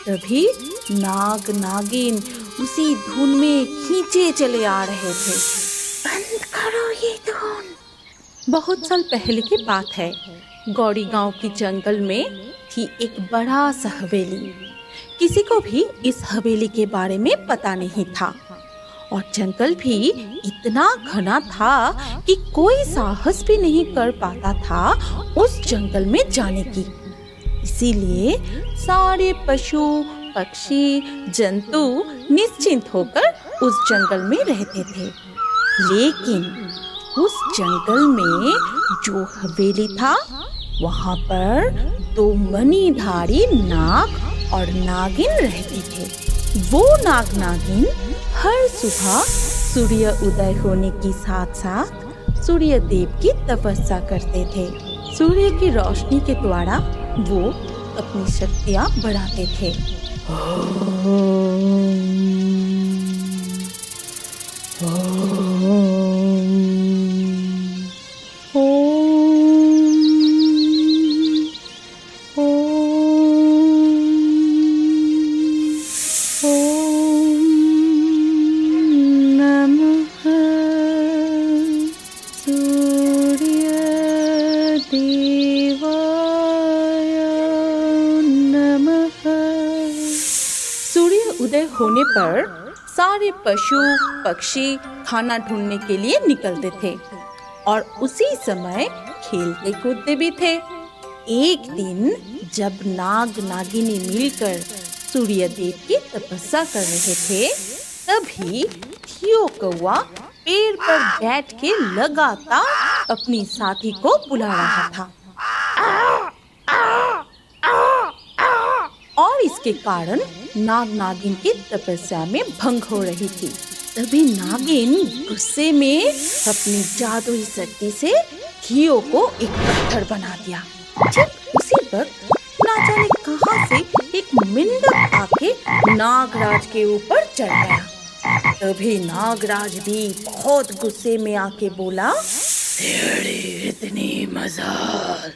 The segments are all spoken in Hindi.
तभी नाग नागिन उसी धुन में खींचे चले आ रहे थे। बंद करो ये धुन। बहुत साल पहले की बात है। गौड़ी गांव की जंगल में थी एक बड़ा सा हवेली। किसी को भी इस हवेली के बारे में पता नहीं था और जंगल भी इतना घना था कि कोई साहस भी नहीं कर पाता था उस जंगल में जाने की। इसीलिए सारे पशु पक्षी जंतु निश्चिंत होकर उस जंगल में रहते थे। लेकिन उस जंगल में जो हवेली था वहां पर 2 मणिधारी नाग और नागिन रहते थे। वो नाग नागिन हर सुबह सूर्य उदय होने के साथ साथ सूर्य देव की तपस्या करते थे। सूर्य की रोशनी के द्वारा वो अपनी शक्तियां बढ़ाते थे। उदय होने पर सारे पशु पक्षी खाना ढूंढने के लिए निकलते थे और उसी समय खेलते कूदते भी थे। एक दिन जब नाग नागिनी मिलकर सूर्य देव की तपस्या कर रहे थे, तभी थियो कौवा पेड़ पर बैठ के लगातार अपनी साथी को बुला रहा था और इसके कारण नाग नागिन की तपस्या में भंग हो रही थी। तभी नागिन गुस्से में अपनी जादुई शक्ति से थियो को एक पत्थर बना दिया। ठीक उसी वक्त ना जाने कहां से एक मेंढक आके नागराज के ऊपर चढ़ गया। तभी नागराज भी बहुत गुस्से में आके बोला, तेरी इतनी मजाल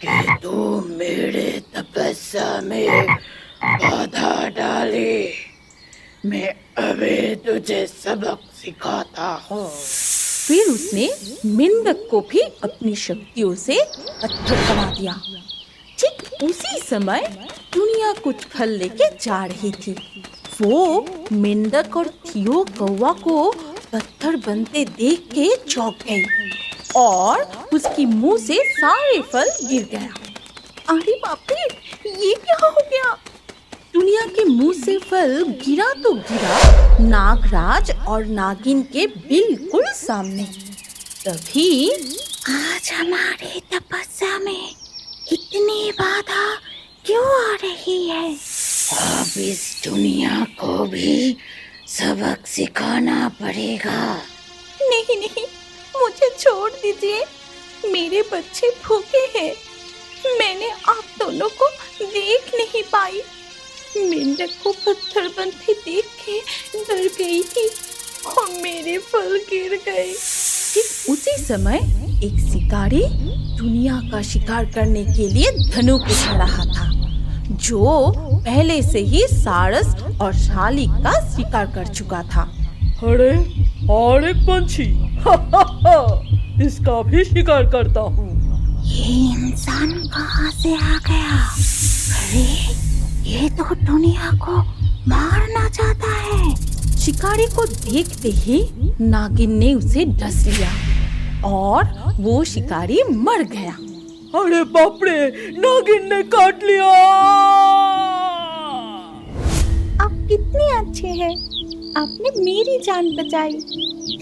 कि तू मेरे तपस्या में बाधा डाले। मैं अभी तुझे सबक सिखाता हूँ। फिर उसने मेंढक को भी अपनी शक्तियों से पत्थर बना दिया। ठीक उसी समय दुनिया कुछ फल लेके जा रही थी। वो मेंढक और थियो कौवा को पत्थर बनते देख के चौंक गई और उसकी मुंह से सारे फल गिर गया। अरे बाप रे, ये क्या हो गया? दुनिया के मुंह से फल गिरा तो गिरा नागराज और नागिन के बिल्कुल सामने। तभी आज हमारी तपस्या में इतनी बाधा क्यों आ रही है? अब इस दुनिया को भी सबक सिखाना पड़ेगा। नहीं नहीं, मुझे छोड़ दीजिए, मेरे बच्चे भूखे हैं। मैंने आप दोनों को देख नहीं पाई। मेंढक को पत्थर बनते देख के डर गई थी और मेरे फल गिर गए। ठीक उसी समय एक शिकारी दुनिया का शिकार करने के लिए धनुक उठा रहा था, जो पहले से ही सारस और शालिक का शिकार कर चुका था। अरे और एक पंछी इसका भी शिकार करता हूँ। ये इंसान कहाँ से आ गया? अरे ये तो दुनिया को मारना चाहता है। शिकारी को देखते ही नागिन ने उसे डस लिया और वो शिकारी मर गया। अरे बाप रे, नागिन ने काट लिया। आप कितने अच्छे हैं, आपने मेरी जान बचाई।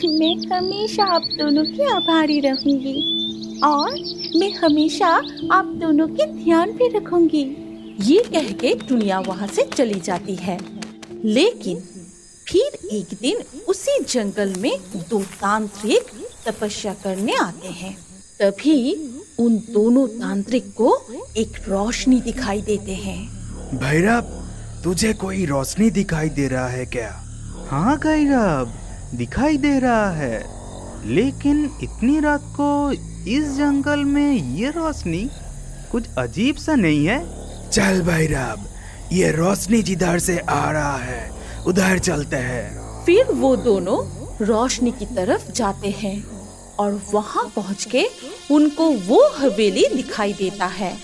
मैं हमेशा आप दोनों की आभारी रहूंगी और मैं हमेशा आप दोनों के ध्यान भी रखूंगी। ये कह के दुनिया वहाँ से चली जाती है। लेकिन फिर एक दिन उसी जंगल में 2 तांत्रिक तपस्या करने आते हैं। तभी उन दोनों तांत्रिक को एक रोशनी दिखाई देते हैं। भैरव, तुझे कोई रोशनी दिखाई दे रहा है क्या? हाँ भैरव, दिखाई दे रहा है, लेकिन इतनी रात को इस जंगल में ये रोशनी कुछ अजीब सा नहीं है? चल भैरव, ये रोशनी जिधर से आ रहा है उधर चलते हैं। फिर वो दोनों रोशनी की तरफ जाते हैं और वहां पहुंच के उनको वो हवेली दिखाई देता है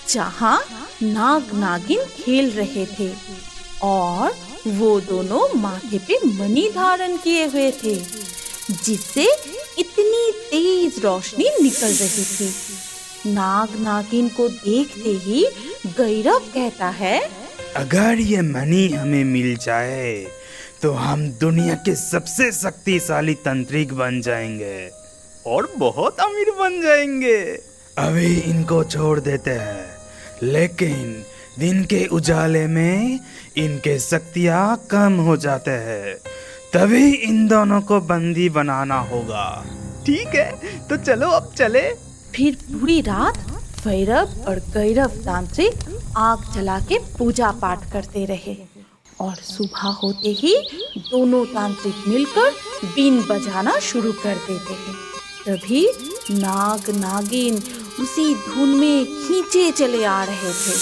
जहां नाग नागिन खेल रहे थे और वो दोनों माथे पे मणि धारण किए हुए थे जिससे इतनी तेज रोशनी निकल रही थी। नाग नागिन को देखते ही गैरव कहता है, अगर ये मणि हमें मिल जाए तो हम दुनिया के सबसे शक्तिशाली तांत्रिक बन जाएंगे और बहुत अमीर बन जाएंगे। अभी इनको छोड़ देते हैं, लेकिन दिन के उजाले में इनके शक्तियाँ कम हो जाते हैं, तभी इन दोनों को बंदी बनाना होगा। ठीक है, तो चलो अब चले। फिर पूरी रात भैरव और गैरव तांत्रिक आग जला के पूजा पाठ करते रहे और सुबह होते ही दोनों तांत्रिक मिलकर बीन बजाना शुरू कर देते हैं। तभी नाग नागिन उसी धुन में खींचे चले आ रहे थे।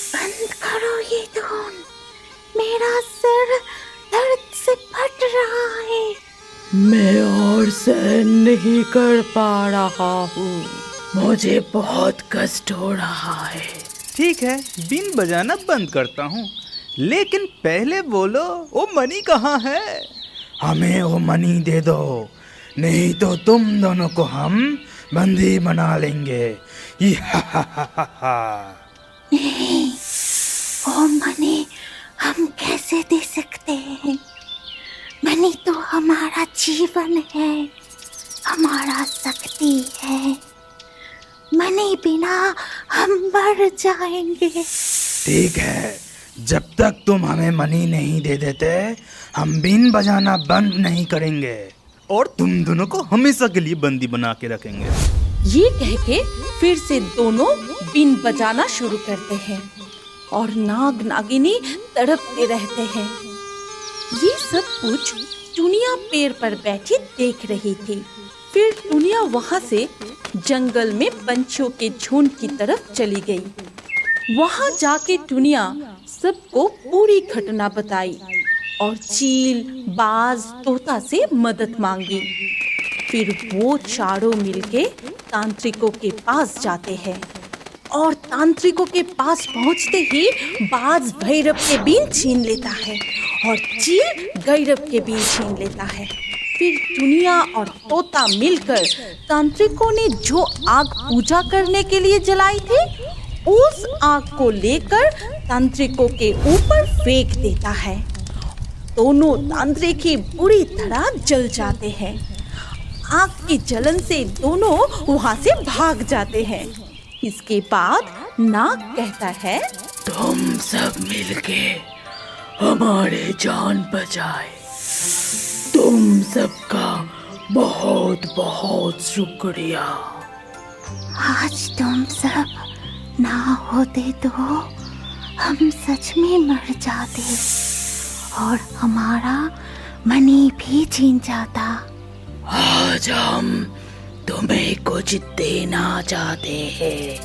बंद करो ये धुन, मेरा सिर दर्द से फट रहा है। मैं और सहन नहीं कर पा रहा हूँ, मुझे बहुत कष्ट हो रहा है। ठीक है, बीन बजाना बंद करता हूँ, लेकिन पहले बोलो वो मणि कहाँ है? हमें वो मणि दे दो, नहीं तो तुम दोनों को हम बंदी बना लेंगे। नहीं, वो मणि हम कैसे दे सकते हैं? मणि तो हमारा जीवन है, हमारा शक्ति है। मणि बिना हम मर जाएंगे। ठीक है, जब तक तुम हमें मणि नहीं दे देते हम बीन बजाना बंद नहीं करेंगे और तुम दोनों को हमेशा के लिए बंदी बना के रखेंगे। ये कह के फिर से दोनों बीन बजाना शुरू करते हैं और नाग नागिनी तड़पते रहते हैं। ये सब कुछ टुनिया पेड़ पर बैठी देख रही थी। फिर टुनिया वहाँ से जंगल में पंछियों के झुंड की तरफ चली गई। वहाँ जाके टुनिया सबको पूरी घटना बताई और चील, बाज, तोता से मदद मांगी। फिर वो चारों मिलके तांत्रिकों के पास जाते हैं और तांत्रिकों के पास पहुंचते ही बाज भैरव के बीन छीन लेता है और चील गैरव के बीन छीन लेता है। फिर टुनिया और तोता मिलकर तांत्रिकों ने जो आग पूजा करने के लिए जलाई थी उस आग को लेकर तांत्रिकों के ऊपर फेंक देता है। दोनों तांत्रिक ही बुरी तरह जल जाते हैं। आग की जलन से दोनों वहां से भाग जाते हैं। इसके बाद नाग कहता है, तुम सब मिलके हमारे जान बचाए, तुम सबका बहुत बहुत शुक्रिया। आज तुम सब ना होते तो हम सच में मर जाते और हमारा मणि भी छीन जाता। आज हम तुम्हें कुछ देना चाहते हैं,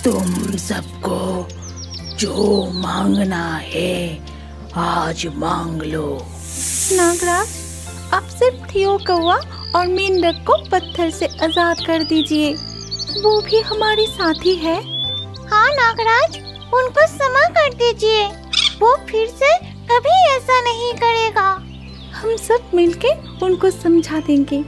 तुम सबको जो मांगना है आज मांग लो। नागराज, आप सिर्फ थियो कौवा और मेंढक को पत्थर से आजाद कर दीजिए, वो भी हमारे साथी है। हाँ नागराज, उनको क्षमा कर दीजिए, वो फिर से कभी ऐसा नहीं करेगा। हम सब मिलके उनको समझा देंगे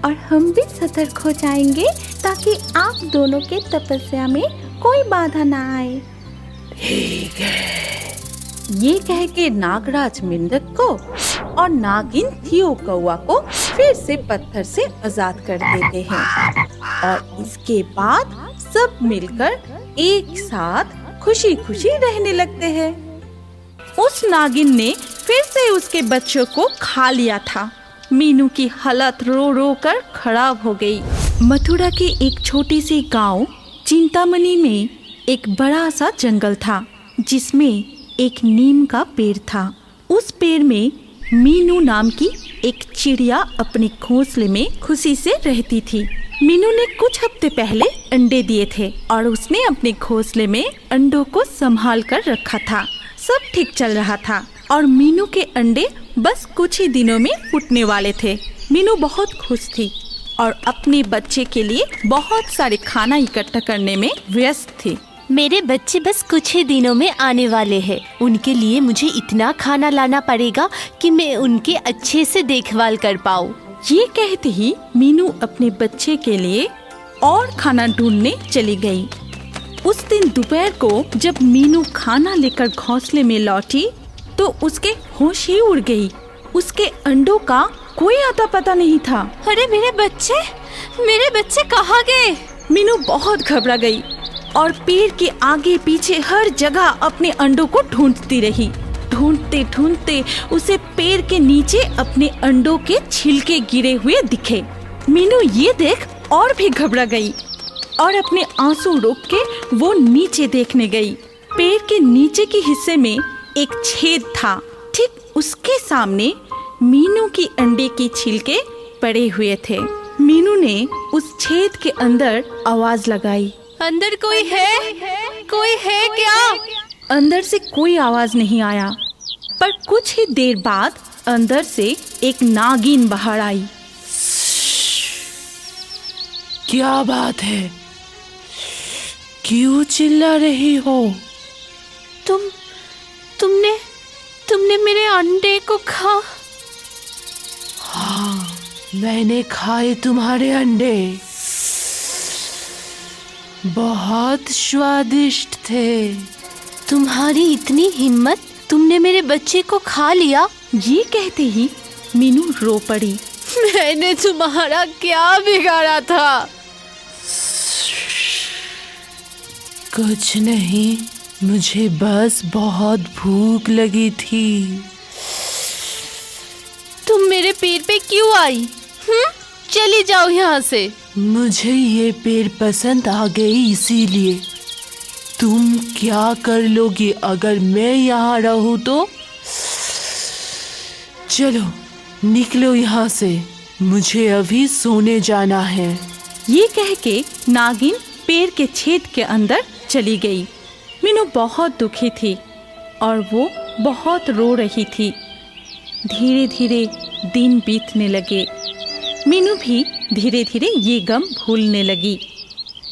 और हम भी सतर्क हो जाएंगे ताकि आप दोनों के तपस्या में कोई बाधा ना आए। ठीक है। ये कह के नागराज मेंढक को और नागिन थियो कौवा को फिर से पत्थर से आजाद कर देते हैं और इसके बाद सब मिलकर एक साथ खुशी खुशी रहने लगते हैं। उस नागिन ने फिर से उसके बच्चों को खा लिया था। मीनू की हालत रो रो कर खराब हो गई। मथुरा के एक छोटी सी गांव चिंतामणि में एक बड़ा सा जंगल था जिसमें एक नीम का पेड़ था। उस पेड़ में मीनू नाम की एक चिड़िया अपने घोंसले में खुशी से रहती थी। मीनू ने कुछ हफ्ते पहले अंडे दिए थे और उसने अपने घोंसले में अंडों को संभाल कर रखा था। सब ठीक चल रहा था और मीनू के अंडे बस कुछ ही दिनों में फूटने वाले थे। मीनू बहुत खुश थी और अपने बच्चे के लिए बहुत सारे खाना इकट्ठा करने में व्यस्त थी। मेरे बच्चे बस कुछ ही दिनों में आने वाले हैं। उनके लिए मुझे इतना खाना लाना पड़ेगा कि मैं उनके अच्छे से देखभाल कर पाऊँ। ये कहते ही मीनू अपने बच्चे के लिए और खाना ढूंढने चली गई। उस दिन दोपहर को जब मीनू खाना लेकर घोंसले में लौटी तो उसके होश ही उड़ गई। उसके अंडों का कोई आता पता नहीं था। अरे मेरे बच्चे कहाँ गए? मीनू बहुत घबरा गई और पेड़ के आगे पीछे हर जगह अपने अंडों को ढूंढती रही। ढूंढते ढूंढते उसे पेड़ के नीचे अपने अंडों के छिलके गिरे हुए दिखे। मीनू ये देख और भी घबरा गई और अपने आंसू रोक के वो नीचे देखने गई। पेड़ के नीचे के हिस्से में एक छेद था। ठीक उसके सामने मीनू की अंडे के छिलके पड़े हुए थे। मीनू ने उस छेद के अंदर आवाज लगाई। अंदर कोई है? कोई है क्या? अंदर से कोई आवाज नहीं आया, पर कुछ ही देर बाद अंदर से एक नागिन बाहर आई। क्या बात है? क्यों चिल्ला रही हो? तुमने मेरे अंडे को खा? हाँ, मैंने खाए तुम्हारे अंडे। बहुत स्वादिष्ट थे। तुम्हारी इतनी हिम्मत, तुमने मेरे बच्चे को खा लिया? ये कहते ही मीनू रो पड़ी। मैंने तुम्हारा क्या बिगाड़ा था? कुछ नहीं, मुझे बस बहुत भूख लगी थी। तुम मेरे पेड़ पे क्यों आई? चली जाओ यहाँ से। मुझे ये पेड़ पसंद आ गई इसीलिए। तुम क्या कर लोगी अगर मैं यहाँ रहूं तो? चलो निकलो यहाँ से, मुझे अभी सोने जाना है। ये कह के नागिन पेड़ के छेद के अंदर चली गई। मीनू बहुत दुखी थी और वो बहुत रो रही थी। धीरे धीरे दिन बीतने लगे। मीनू भी धीरे धीरे ये गम भूलने लगी।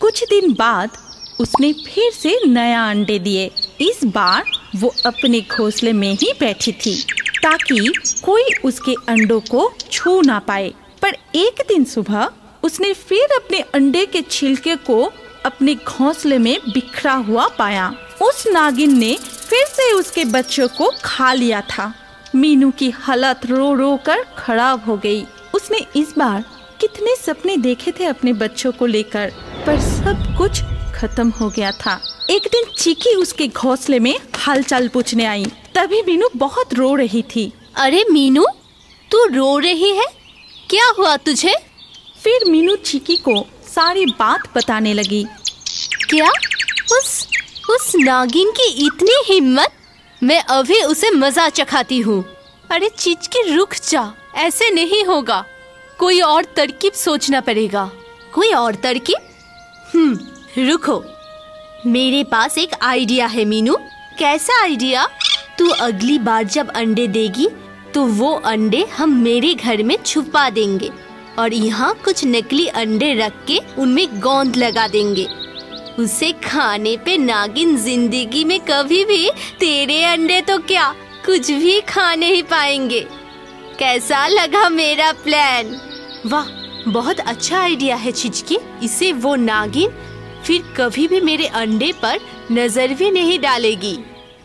कुछ दिन बाद उसने फिर से नया अंडे दिए। इस बार वो अपने घोंसले में ही बैठी थी ताकि कोई उसके अंडों को छू ना पाए। पर एक दिन सुबह उसने फिर अपने अंडे के छिलके को अपने घोंसले में बिखरा हुआ पाया। उस नागिन ने फिर से उसके बच्चों को खा लिया था। मीनू की हालत रो रो कर खराब हो गई। उसने इस बार कितने सपने देखे थे अपने बच्चों को लेकर, पर सब कुछ खत्म हो गया था। एक दिन चीकी उसके घोंसले में हालचाल पूछने आई। तभी मीनू बहुत रो रही थी। अरे मीनू, तू रो रही है? क्या हुआ तुझे? फिर मीनू चीकी को सारी बात बताने लगी। क्या? उस नागिन की इतनी हिम्मत? मैं अभी उसे मजा चखाती हूँ। अरे चिचकी रुक जा, ऐसे नहीं होगा। कोई और तरकीब सोचना पड़ेगा। कोई और तरकीब? रुको, मेरे पास एक आइडिया है मीनू। कैसा आइडिया? तू अगली बार जब अंडे देगी तो वो अंडे हम मेरे घर में छुपा देंगे और यहाँ कुछ नकली अंडे रख के उनमें गोंद लगा देंगे। उसे खाने पे नागिन जिंदगी में कभी भी तेरे अंडे तो क्या, कुछ भी खा नहीं पाएंगे। कैसा लगा मेरा प्लान? वाह, बहुत अच्छा आइडिया है चिचकी। इसे वो नागिन फिर कभी भी मेरे अंडे पर नजर भी नहीं डालेगी।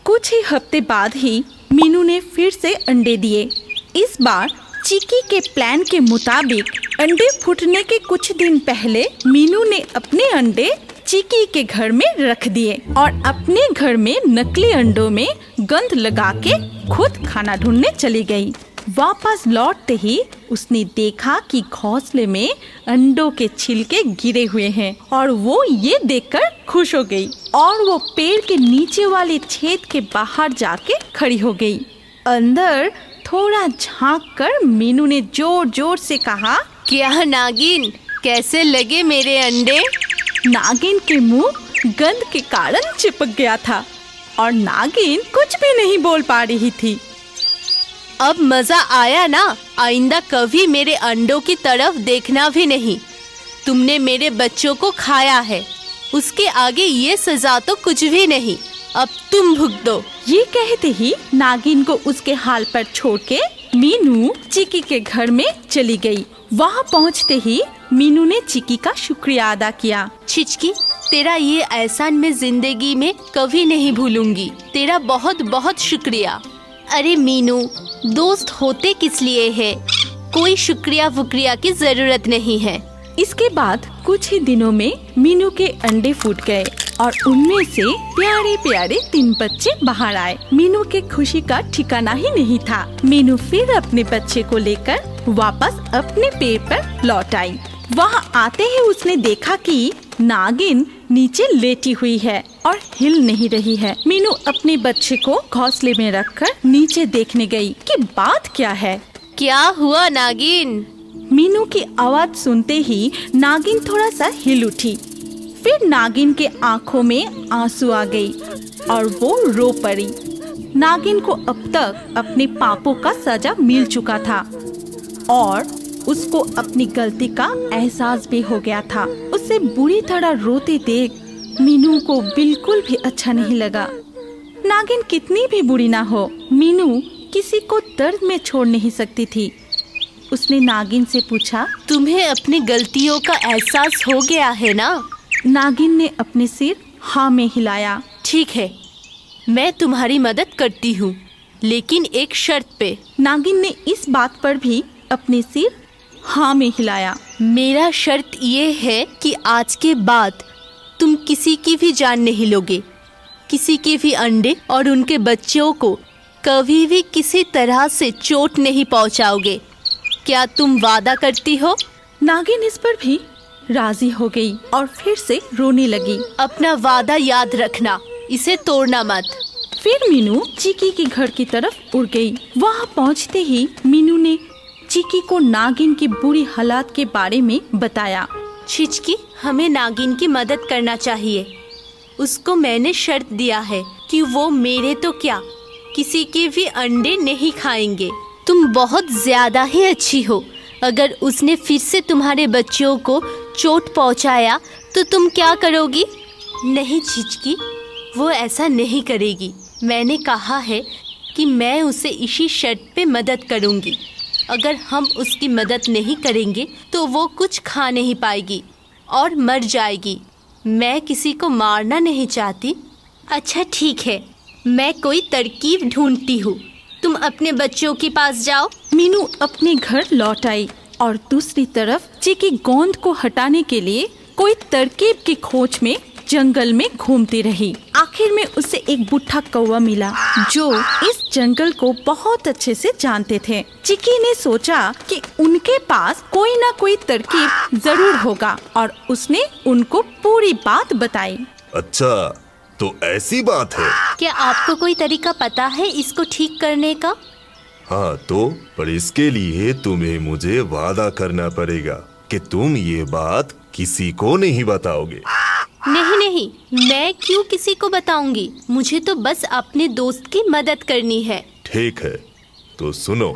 कुछ ही हफ्ते बाद ही मीनू ने फिर से अंडे दिए। इस बार चिकी के प्लान के मुताबिक अंडे फूटने के कुछ दिन पहले मीनू ने अपने अंडे चिकी के घर में रख दिए और अपने घर में नकली अंडों में गंध लगा के खुद खाना ढूंढने चली गई। वापस लौटते ही उसने देखा कि घोंसले में अंडों के छिलके गिरे हुए हैं और वो ये देखकर खुश हो गई और वो पेड़ के नीचे वाले छेद के बाहर जाके खड़ी हो गई। अंदर थोड़ा झांक कर मीनू ने जोर जोर से कहा, क्या नागिन, कैसे लगे मेरे अंडे? नागिन के मुंह गंध के कारण चिपक गया था और नागिन कुछ भी नहीं बोल पा रही थी। अब मजा आया ना? आइंदा कभी मेरे अंडों की तरफ देखना भी नहीं। तुमने मेरे बच्चों को खाया है, उसके आगे ये सजा तो कुछ भी नहीं। अब तुम भुगतो। ये कहते ही नागिन को उसके हाल पर छोड़ के मीनू चिकी के घर में चली गई। वहाँ पहुँचते ही मीनू ने चिकी का शुक्रिया अदा किया। छिचकी, तेरा ये एहसान मैं जिंदगी में कभी नहीं भूलूंगी। तेरा बहुत बहुत शुक्रिया। अरे मीनू, दोस्त होते किस लिए है? कोई शुक्रिया वुक्रिया की जरूरत नहीं है। इसके बाद कुछ ही दिनों में मीनू के अंडे फूट गए और उनमें से प्यारे प्यारे 3 बच्चे बाहर आए। मीनू के खुशी का ठिकाना ही नहीं था। मीनू फिर अपने बच्चे को लेकर वापस अपने पेड़ पर लौट आई। वहाँ आते ही उसने देखा कि नागिन नीचे लेटी हुई है और हिल नहीं रही है। मीनू अपने बच्चे को घोंसले में रखकर नीचे देखने गई कि बात क्या है। क्या हुआ नागिन? मीनू की आवाज सुनते ही नागिन थोड़ा सा हिल उठी। फिर नागिन के आंखों में आंसू आ गई और वो रो पड़ी। नागिन को अब तक अपने पापों का सजा मिल चुका था और उसको अपनी गलती का एहसास भी हो गया था। उसे बुरी तरह रोते देख मीनू को बिल्कुल भी अच्छा नहीं लगा। नागिन कितनी भी बुरी ना हो, मीनू किसी को दर्द में छोड़ नहीं सकती थी। उसने नागिन से पूछा, तुम्हें अपनी गलतियों का एहसास हो गया है ना? नागिन ने अपने सिर हाँ में हिलाया। ठीक है, मैं तुम्हारी मदद करती हूँ, लेकिन एक शर्त पे। नागिन ने इस बात पर भी अपने सिर हाँ में हिलाया। मेरा शर्त ये है कि आज के बाद तुम किसी की भी जान नहीं लोगे, किसी के भी अंडे और उनके बच्चों को कभी भी किसी तरह से चोट नहीं पहुँचाओगे। क्या तुम वादा करती हो? नागिन इस पर भी राजी हो गई और फिर से रोने लगी। अपना वादा याद रखना, इसे तोड़ना मत। फिर मीनू चिकी के घर की तरफ उड़ गई। वहाँ पहुँचते ही मीनू ने चिकी को नागिन की बुरी हालात के बारे में बताया। छिचकी, हमें नागिन की मदद करना चाहिए। उसको मैंने शर्त दिया है कि वो मेरे तो क्या, किसी के भी अंडे नहीं खाएंगे। तुम बहुत ज्यादा ही अच्छी हो। अगर उसने फिर से तुम्हारे बच्चों को चोट पहुंचाया तो तुम क्या करोगी? नहीं छिचकी, वो ऐसा नहीं करेगी। मैंने कहा है कि मैं उसे इसी शर्त पे मदद करूंगी। अगर हम उसकी मदद नहीं करेंगे तो वो कुछ खा नहीं पाएगी और मर जाएगी। मैं किसी को मारना नहीं चाहती। अच्छा ठीक है, मैं कोई तरकीब ढूंढती हूँ। तुम अपने बच्चों के पास जाओ। मीनू अपने घर लौट आई और दूसरी तरफ चिकी गोंद को हटाने के लिए कोई तरकीब की खोज में जंगल में घूमती रही। आखिर में उसे एक बूढ़ा कौवा मिला जो इस जंगल को बहुत अच्छे से जानते थे। चिकी ने सोचा कि उनके पास कोई ना कोई तरकीब जरूर होगा और उसने उनको पूरी बात बताई। अच्छा, तो ऐसी बात है। क्या आपको कोई तरीका पता है इसको ठीक करने का? हाँ तो, पर इसके लिए तुम्हें मुझे वादा करना पड़ेगा कि तुम ये बात किसी को नहीं बताओगे। नहीं नहीं, मैं क्यों किसी को बताऊंगी? मुझे तो बस अपने दोस्त की मदद करनी है। ठीक है, तो सुनो।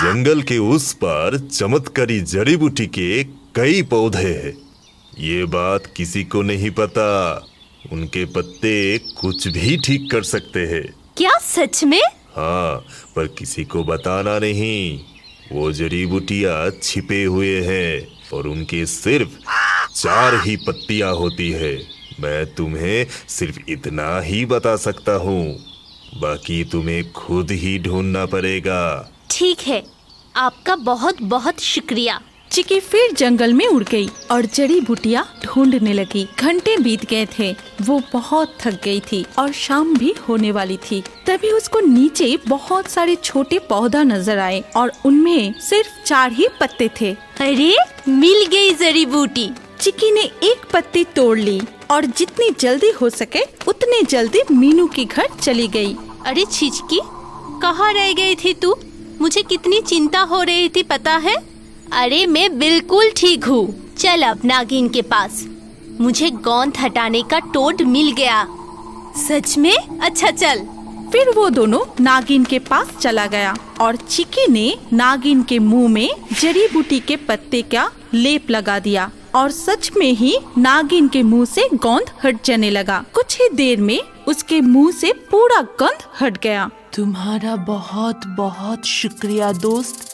जंगल के उस पार चमत्कारी जड़ी बूटी के कई पौधे हैं। ये बात किसी को नहीं पता। उनके पत्ते कुछ भी ठीक कर सकते हैं। क्या सच में? हाँ, पर किसी को बताना नहीं। वो जड़ी बूटियाँ छिपे हुए हैं और उनके सिर्फ 4 ही पत्तियाँ होती है। मैं तुम्हें सिर्फ इतना ही बता सकता हूँ, बाकी तुम्हें खुद ही ढूंढना पड़ेगा। ठीक है, आपका बहुत बहुत शुक्रिया। चिकी फिर जंगल में उड़ गई और जड़ी बूटियाँ ढूंढने लगी। घंटे बीत गए थे। वो बहुत थक गई थी और शाम भी होने वाली थी। तभी उसको नीचे बहुत सारे छोटे पौधा नजर आए और उनमें सिर्फ 4 ही पत्ते थे। अरे, मिल गई जड़ी बूटी। चिकी ने एक पत्ती तोड़ ली और जितनी जल्दी हो सके उतनी जल्दी मीनू के घर चली गई। अरे छिचकी, कहाँ रह गई थी तू? मुझे कितनी चिंता हो रही थी पता है? अरे मैं बिल्कुल ठीक हूँ। चल अब नागिन के पास। मुझे गोंद हटाने का टोड मिल गया। सच में? अच्छा चल। फिर वो दोनों नागिन के पास चला गया और चिकी ने नागिन के मुंह में जड़ी बूटी के पत्ते का लेप लगा दिया और सच में ही नागिन के मुंह से गोंद हट जाने लगा। कुछ ही देर में उसके मुंह से पूरा गंध हट गया। तुम्हारा बहुत बहुत शुक्रिया दोस्त।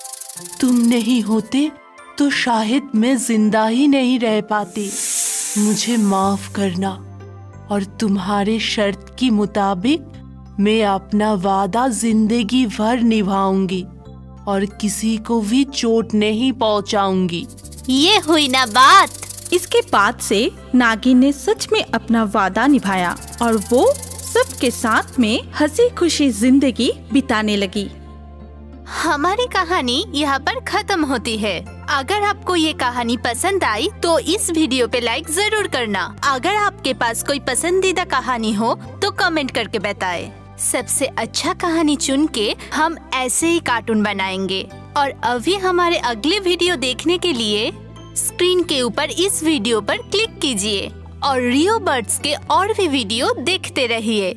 तुम नहीं होते तो शायद मैं जिंदा ही नहीं रह पाती। मुझे माफ करना और तुम्हारे शर्त के मुताबिक मैं अपना वादा जिंदगी भर निभाऊंगी और किसी को भी चोट नहीं पहुंचाऊंगी। ये हुई ना बात। इसके बाद से नागिन ने सच में अपना वादा निभाया और वो सबके साथ में हंसी खुशी जिंदगी बिताने लगी। हमारी कहानी यहाँ पर खत्म होती है। अगर आपको ये कहानी पसंद आई तो इस वीडियो पे लाइक जरूर करना। अगर आपके पास कोई पसंदीदा कहानी हो तो कमेंट करके बताएं। सबसे अच्छा कहानी चुन के हम ऐसे ही कार्टून बनाएंगे। और अभी हमारे अगले वीडियो देखने के लिए स्क्रीन के ऊपर इस वीडियो पर क्लिक कीजिए और रियो बर्ड्स के और भी वीडियो देखते रहिए।